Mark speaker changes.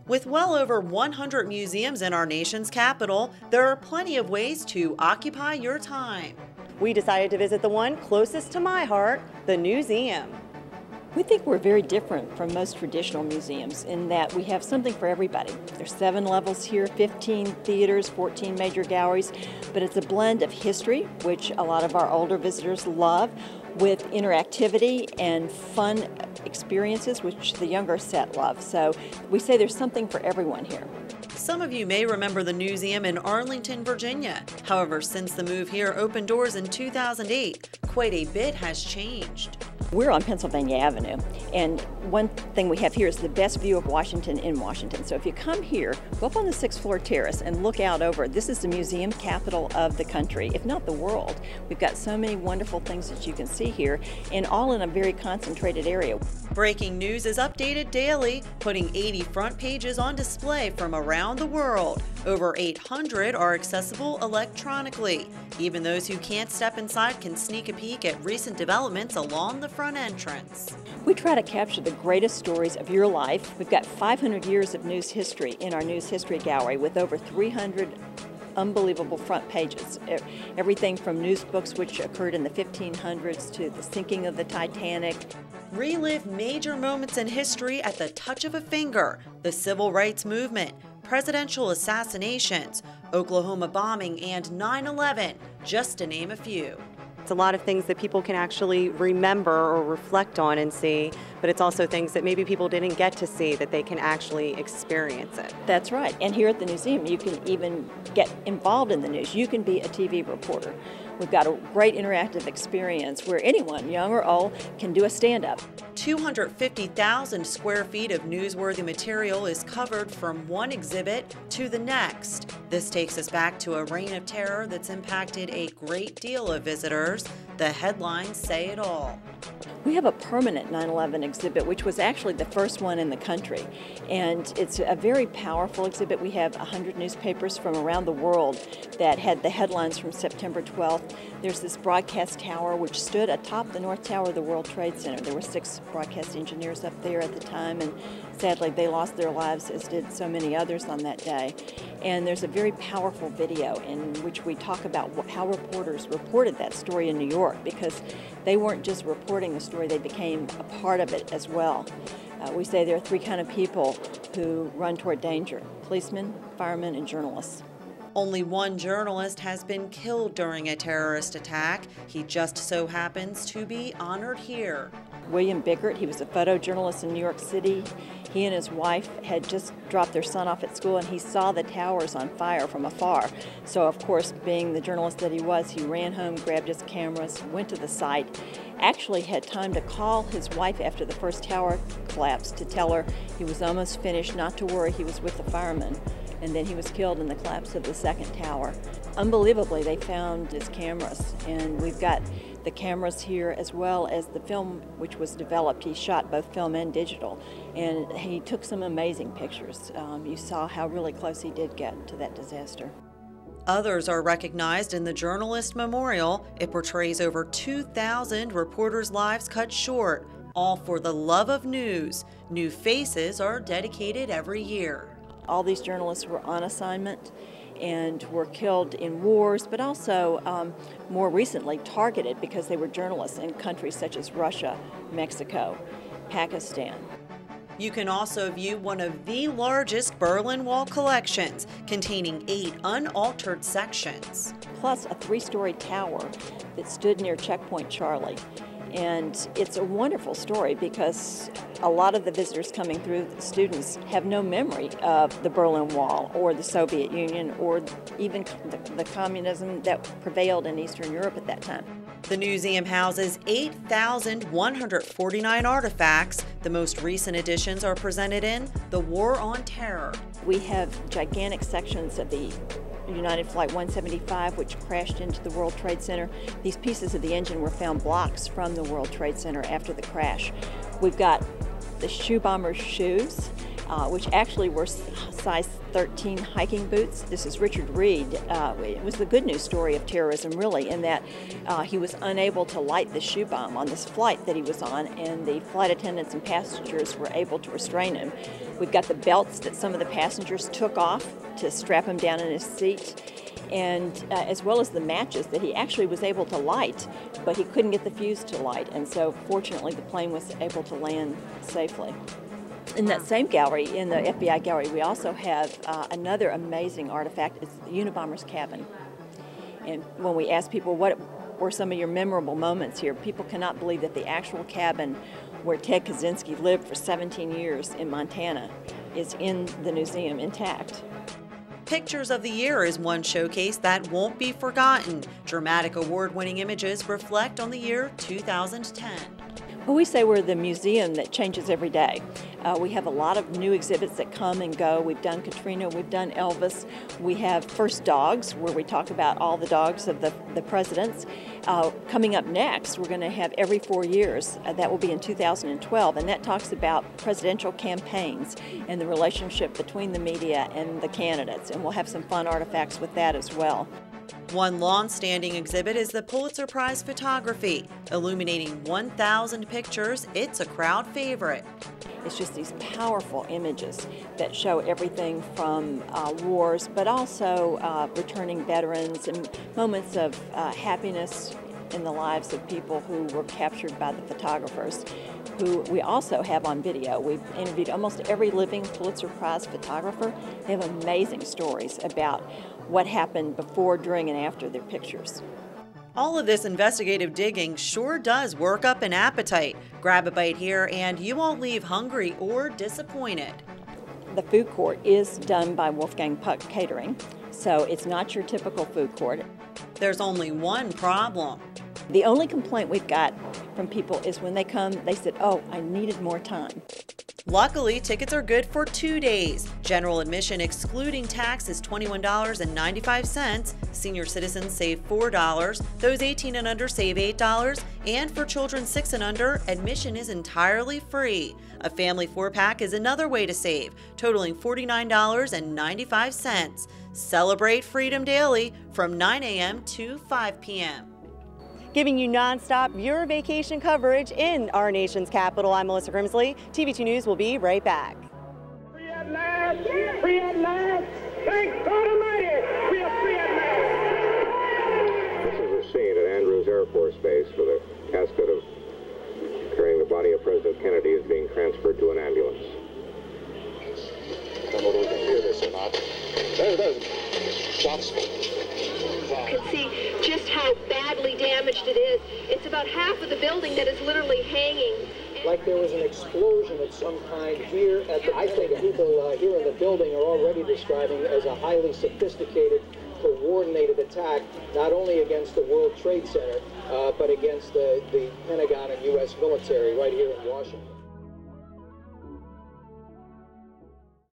Speaker 1: With well over 100 museums in our nation's capital, there are plenty of ways to occupy your time. We decided to visit the one closest to my heart, the Newseum.
Speaker 2: We think we're very different from most traditional museums in that we have something for everybody. There's 7 levels here, 15 theaters, 14 major galleries, but it's a blend of history, which a lot of our older visitors love, with interactivity and fun experiences, which the younger set love. So we say there's something for everyone here.
Speaker 1: Some of you may remember the Newseum in Arlington, Virginia. However, since the move here opened doors in 2008, quite a bit has changed.
Speaker 2: We're on Pennsylvania Avenue, and one thing we have here is the best view of Washington in Washington. So if you come here, go up on the 6th floor terrace and look out over. This is the museum capital of the country, if not the world. We've got so many wonderful things that you can see here, and all in a very concentrated area.
Speaker 1: Breaking news is updated daily, putting 80 front pages on display from around the world. Over 800 are accessible electronically. Even those who can't step inside can sneak a peek at recent developments along the front entrance.
Speaker 2: We try to capture the greatest stories of your life. We've got 500 years of news history in our news history gallery with over 300 unbelievable front pages. Everything from news books which occurred in the 1500s to the sinking of the Titanic.
Speaker 1: Relive major moments in history at the touch of a finger. The Civil Rights Movement, presidential assassinations, Oklahoma bombing, and 9/11, just to name a few. It's a lot of things that people can actually remember or reflect on and see, but it's also things that maybe people didn't get to see that they can actually experience it.
Speaker 2: That's right. And here at the museum, you can even get involved in the news. You can be a TV reporter. We've got a great interactive experience where anyone, young or old, can do a stand-up.
Speaker 1: 250,000 square feet of newsworthy material is covered from one exhibit to the next. This takes us back to a reign of terror that's impacted a great deal of visitors. The headlines say it all.
Speaker 2: We have a permanent 9/11 exhibit, which was actually the first one in the country. And it's a very powerful exhibit. We have 100 newspapers from around the world that had the headlines from September 12th. There's this broadcast tower which stood atop the North Tower of the World Trade Center. There were 6 broadcast engineers up there at the time, and sadly they lost their lives, as did so many others on that day. And there's a very powerful video in which we talk about how reporters reported that story in New York, because they weren't just reporting the story, they became a part of it as well. We say there are 3 kinds of people who run toward danger: policemen, firemen, and journalists.
Speaker 1: Only one journalist has been killed during a terrorist attack. He just so happens to be honored here.
Speaker 2: William Bickert, he was a photojournalist in New York City. He and his wife had just dropped their son off at school, and he saw the towers on fire from afar. So, of course, being the journalist that he was, he ran home, grabbed his cameras, went to the site, actually had time to call his wife after the first tower collapsed to tell her he was almost finished, not to worry, he was with the firemen. And then he was killed in the collapse of the second tower. Unbelievably, they found his cameras, and we've got the cameras here as well as the film which was developed. He shot both film and digital, and he took some amazing pictures. You saw how really close he did get to that disaster.
Speaker 1: Others are recognized in the Journalist Memorial. It portrays over 2,000 reporters' lives cut short, all for the love of news. New faces are dedicated every year.
Speaker 2: All these journalists were on assignment and were killed in wars, but also more recently targeted because they were journalists in countries such as Russia, Mexico, Pakistan.
Speaker 1: You can also view one of the largest Berlin Wall collections, containing 8 unaltered sections.
Speaker 2: Plus a 3-story tower that stood near Checkpoint Charlie. And it's a wonderful story because a lot of the visitors coming through, the students, have no memory of the Berlin Wall or the Soviet Union or even the communism that prevailed in Eastern Europe at that time.
Speaker 1: The Newseum houses 8,149 artifacts. The most recent additions are presented in The War on Terror.
Speaker 2: We have gigantic sections of the United Flight 175, which crashed into the World Trade Center. These pieces of the engine were found blocks from the World Trade Center after the crash. We've got the shoe bomber's shoes. which actually were size 13 hiking boots. This is Richard Reed. It was the good news story of terrorism, really, in that he was unable to light the shoe bomb on this flight that he was on, and the flight attendants and passengers were able to restrain him. We've got the belts that some of the passengers took off to strap him down in his seat, and as well as the matches that he actually was able to light, but he couldn't get the fuse to light, and so fortunately the plane was able to land safely. In that same gallery, in the FBI gallery, we also have another amazing artifact. It's the Unabomber's cabin. And when we ask people what were some of your memorable moments here, people cannot believe that the actual cabin where Ted Kaczynski lived for 17 years in Montana is in the Newseum intact.
Speaker 1: Pictures of the Year is one showcase that won't be forgotten. Dramatic award-winning images reflect on the year 2010.
Speaker 2: Well, we say we're the museum that changes every day. We have a lot of new exhibits that come and go. We've done Katrina, we've done Elvis. We have First Dogs, where we talk about all the dogs of the presidents. Coming up next, we're going to have Every 4 Years. That will be in 2012, and that talks about presidential campaigns and the relationship between the media and the candidates. And we'll have some fun artifacts with that as well.
Speaker 1: One long-standing exhibit is the Pulitzer Prize Photography. Illuminating 1,000 pictures, it's a crowd favorite.
Speaker 2: It's just these powerful images that show everything from wars, but also returning veterans and moments of happiness in the lives of people who were captured by the photographers, who we also have on video. We've interviewed almost every living Pulitzer Prize photographer. They have amazing stories about what happened before, during, and after their pictures.
Speaker 1: All of this investigative digging sure does work up an appetite. Grab a bite here and you won't leave hungry or disappointed.
Speaker 2: The food court is done by Wolfgang Puck Catering, so it's not your typical food court.
Speaker 1: There's only one problem.
Speaker 2: The only complaint we've got from people is when they come, they said, "Oh, I needed more time."
Speaker 1: Luckily, tickets are good for 2 days. General admission excluding tax is $21.95. Senior citizens save $4. Those 18 and under save $8. And for children 6 and under, admission is entirely free. A family 4-pack is another way to save, totaling $49.95. Celebrate freedom daily from 9 a.m. to 5 p.m.
Speaker 3: Giving you nonstop viewer vacation coverage in our nation's capital. I'm Melissa Grimsley. TV2 News will be right back.
Speaker 4: Free at last! Free at last! Thank God Almighty! We are free at last!
Speaker 5: This is a scene at Andrews Air Force Base where the casket of carrying the body of President Kennedy is being transferred to an ambulance. I don't know whether we can hear this or not. There it is. Shots.
Speaker 6: You can see just how badly damaged it is. It's about half of the building that is literally hanging.
Speaker 7: Like there was an explosion of some kind here at the, I think people here in the building are already describing it as a highly sophisticated, coordinated attack, not only against the World Trade Center, but against the Pentagon and U.S. military right here in Washington.